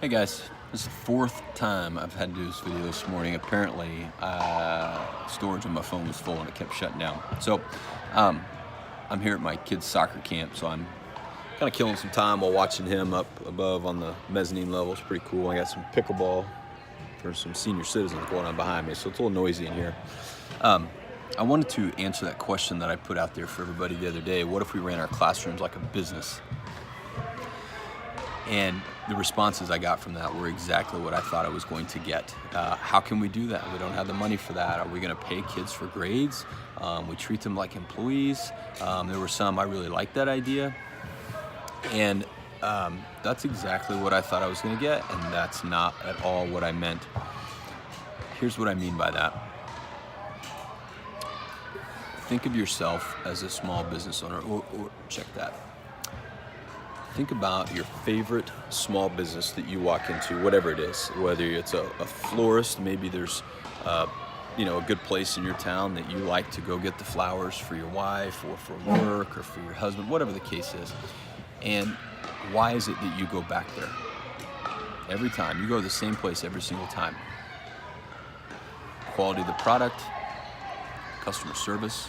Hey guys, this is the fourth time I've had to do this video this morning. Apparently, storage on my phone was full and it kept shutting down. So, I'm here at my kid's soccer camp, so I'm kind of killing some time while watching him up above on the mezzanine level. It's pretty cool. I got some pickleball for some senior citizens going on behind me, so it's a little noisy in here. I wanted to answer that question that I put out there for everybody the other day. What if we ran our classrooms like a business? And the responses I got from that were exactly what I thought I was going to get. How can we do that? We don't have the money for that. Are we going to pay kids for grades? We treat them like employees. There were some, I really liked that idea. And that's exactly what I thought I was going to get, and that's not at all what I meant. Here's what I mean by that. Think of yourself as a small business owner, or check that. Think about your favorite small business that you walk into, whatever it is, whether it's a florist, maybe there's a good place in your town that you like to go get the flowers for your wife or for work or for your husband, whatever the case is. And why is it that you go back there? Every time, you go to the same place every single time. Quality of the product, customer service,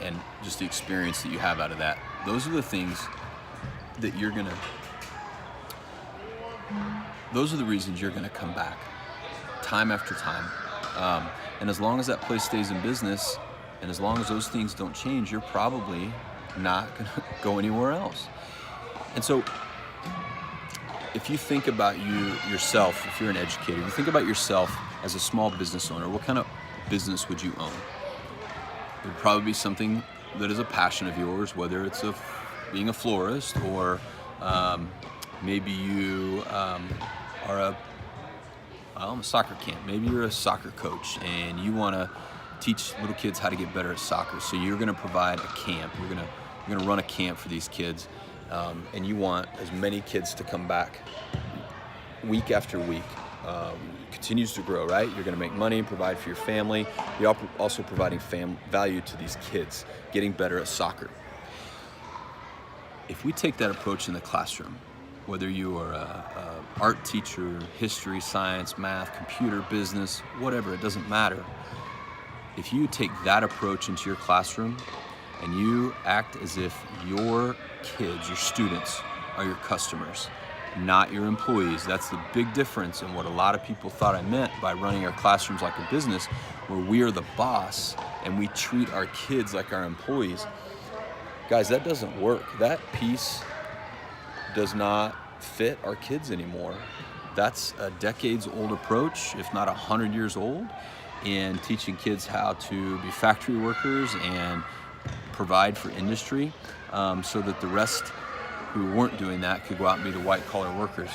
and just the experience that you have out of that. Those are the things that those are the reasons you're gonna come back time after time. And as long as that place stays in business, and as long as those things don't change, you're probably not gonna go anywhere else. And so if you think about yourself, if you're an educator, if you think about yourself as a small business owner, what kind of business would you own? It would probably be something that is a passion of yours, whether it's being a florist, or maybe you are a soccer camp. Maybe you're a soccer coach and you want to teach little kids how to get better at soccer. So you're going to provide a camp. You're going to run a camp for these kids, and you want as many kids to come back week after week. Continues to grow, right? You're going to make money, provide for your family. You're also providing value to these kids, getting better at soccer. If we take that approach in the classroom, whether you are a art teacher, history, science, math, computer, business, whatever, it doesn't matter. If you take that approach into your classroom and you act as if your kids, your students, are your customers, not your employees. That's the big difference in what a lot of people thought I meant by running our classrooms like a business, where we are the boss and we treat our kids like our employees. Guys, that doesn't work. That piece does not fit our kids anymore. That's a decades-old approach, if not 100 years old, in teaching kids how to be factory workers and provide for industry, so that the rest who weren't doing that could go out and be the white-collar workers.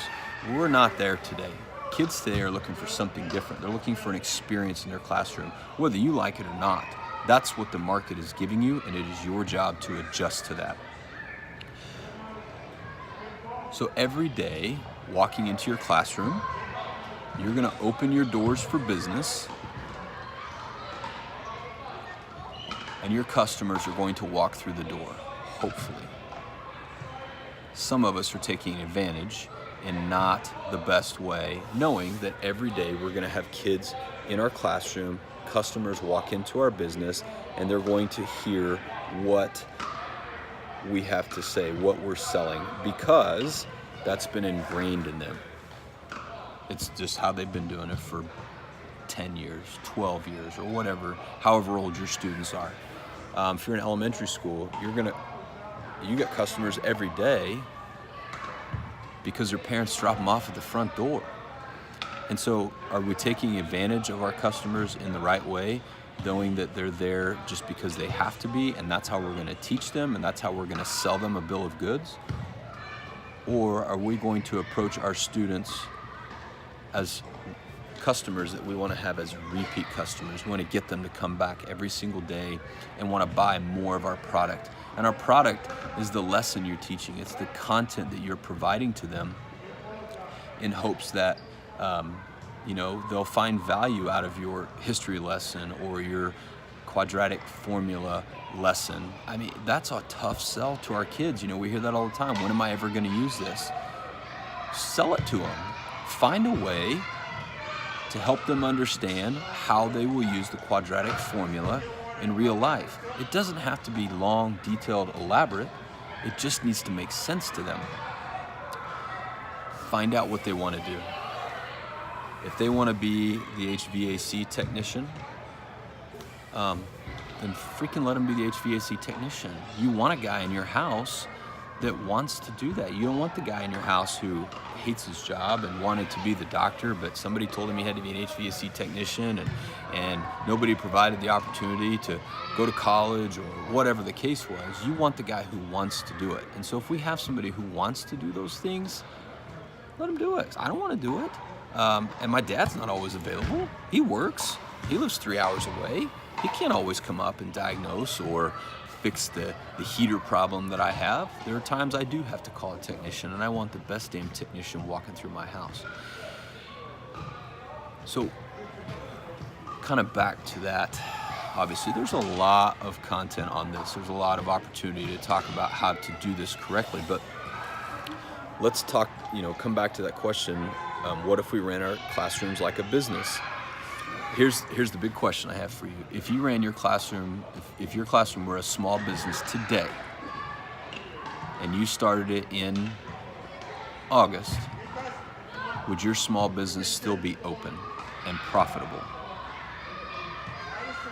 We're not there today. Kids today are looking for something different. They're looking for an experience in their classroom, whether you like it or not. That's what the market is giving you, and it is your job to adjust to that. So every day, walking into your classroom, you're gonna open your doors for business, and your customers are going to walk through the door, hopefully. Some of us are taking advantage in not the best way, knowing that every day we're gonna have kids in our classroom, customers walk into our business, and they're going to hear what we have to say, what we're selling, because that's been ingrained in them. It's just how they've been doing it for 10 years, 12 years, or whatever, however old your students are. If you're in elementary school, you get customers every day because their parents drop them off at the front door. And so are we taking advantage of our customers in the right way, knowing that they're there just because they have to be, and that's how we're going to teach them, and that's how we're going to sell them a bill of goods? Or are we going to approach our students as customers that we want to have as repeat customers? We want to get them to come back every single day and want to buy more of our product. And our product is the lesson you're teaching. It's the content that you're providing to them in hopes that they'll find value out of your history lesson or your quadratic formula lesson. I mean, that's a tough sell to our kids. We hear that all the time. When am I ever going to use this? sell it to them. Find a way to help them understand how they will use the quadratic formula in real life. It doesn't have to be long, detailed, elaborate. It just needs to make sense to them. Find out what they want to do. If they want to be the HVAC technician, then freaking let them be the HVAC technician. You want a guy in your house that wants to do that. You don't want the guy in your house who hates his job and wanted to be the doctor, but somebody told him he had to be an HVAC technician, and nobody provided the opportunity to go to college or whatever the case was. You want the guy who wants to do it. And so if we have somebody who wants to do those things, let him do it. I don't want to do it. And my dad's not always available. He works. He lives 3 hours away. He can't always come up and diagnose or fix the heater problem that I have. There are times I do have to call a technician, and I want the best damn technician walking through my house. So, kind of back to that, obviously there's a lot of content on this. There's a lot of opportunity to talk about how to do this correctly, but let's talk, come back to that question, what if we ran our classrooms like a business? Here's the big question I have for you. If you ran your classroom, if your classroom were a small business today, and you started it in August, would your small business still be open and profitable?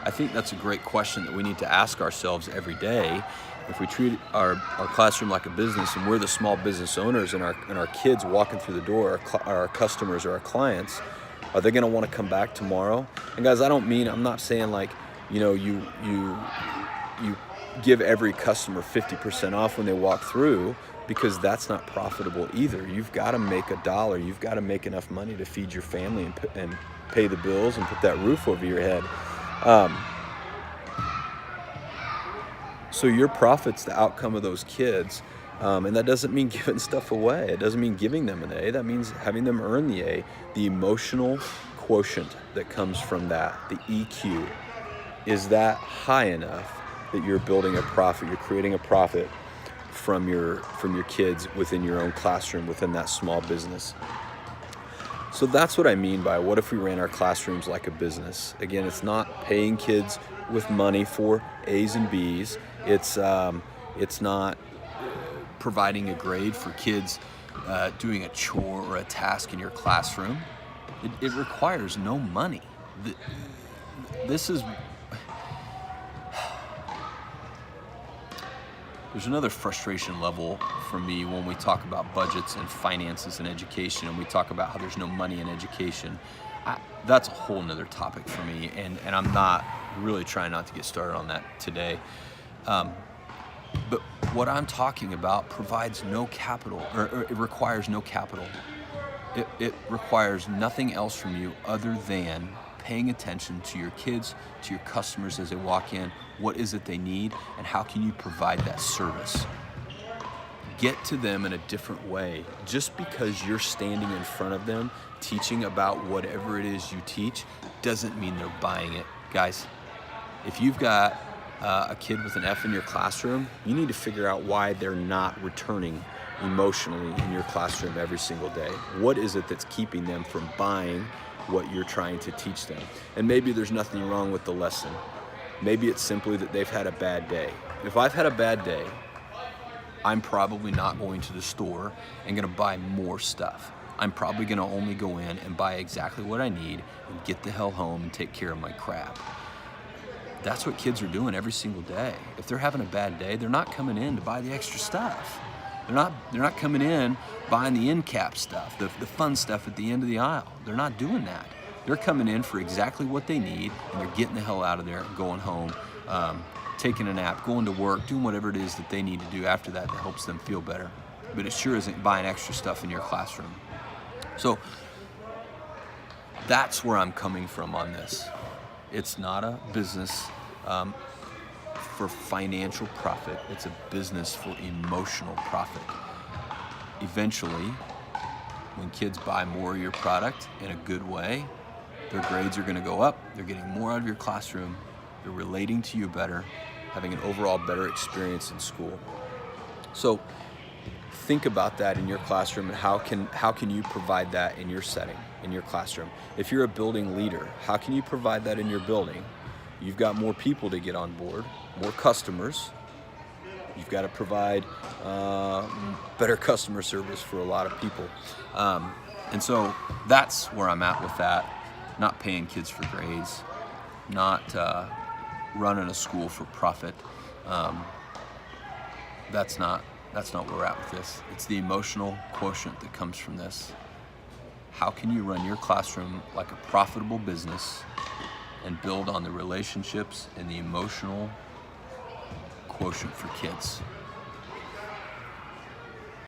I think that's a great question that we need to ask ourselves every day. If we treat our classroom like a business, and we're the small business owners, and our kids walking through the door, our customers or our clients, are they going to want to come back tomorrow? And guys, I'm not saying like, you give every customer 50% off when they walk through, because that's not profitable either. You've got to make $1. You've got to make enough money to feed your family and pay the bills and put that roof over your head. So your profit's the outcome of those kids. And that doesn't mean giving stuff away. It doesn't mean giving them an A. That means having them earn the A. The emotional quotient that comes from that, the EQ, is that high enough that you're building a profit, you're creating a profit from your kids within your own classroom, within that small business. So that's what I mean by what if we ran our classrooms like a business? Again, it's not paying kids with money for A's and B's. It's not providing a grade for kids doing a chore or a task in your classroom. It requires no money. There's another frustration level for me when we talk about budgets and finances and education, and we talk about how there's no money in education. That's a whole nother topic for me, and I'm not really trying not to get started on that today. But what I'm talking about provides no capital, or it requires no capital. It requires nothing else from you other than paying attention to your kids, to your customers as they walk in. What is it they need, and how can you provide that service? Get to them in a different way. Just because you're standing in front of them teaching about whatever it is you teach doesn't mean they're buying it. Guys, if you've got a kid with an F in your classroom, you need to figure out why they're not returning emotionally in your classroom every single day. What is it that's keeping them from buying what you're trying to teach them? And maybe there's nothing wrong with the lesson. Maybe it's simply that they've had a bad day. If I've had a bad day, I'm probably not going to the store and going to buy more stuff. I'm probably going to only go in and buy exactly what I need and get the hell home and take care of my crap. That's what kids are doing every single day. If they're having a bad day, they're not coming in to buy the extra stuff. They're not coming in buying the end cap stuff, the fun stuff at the end of the aisle. They're not doing that. They're coming in for exactly what they need, and they're getting the hell out of there and going home, taking a nap, going to work, doing whatever it is that they need to do after that helps them feel better. But it sure isn't buying extra stuff in your classroom. So that's where I'm coming from on this. It's not a business for financial profit. It's a business for emotional profit. Eventually, when kids buy more of your product in a good way, their grades are going to go up. They're getting more out of your classroom. They're relating to you better, having an overall better experience in school. So think about that in your classroom, and how can you provide that in your setting, in your classroom. If you're a building leader, how can you provide that in your building? You've got more people to get on board, more customers. You've got to provide better customer service for a lot of people. And so that's where I'm at with that. Not paying kids for grades, not running a school for profit. That's not where we're at with this. It's the emotional quotient that comes from this. How can you run your classroom like a profitable business and build on the relationships and the emotional quotient for kids?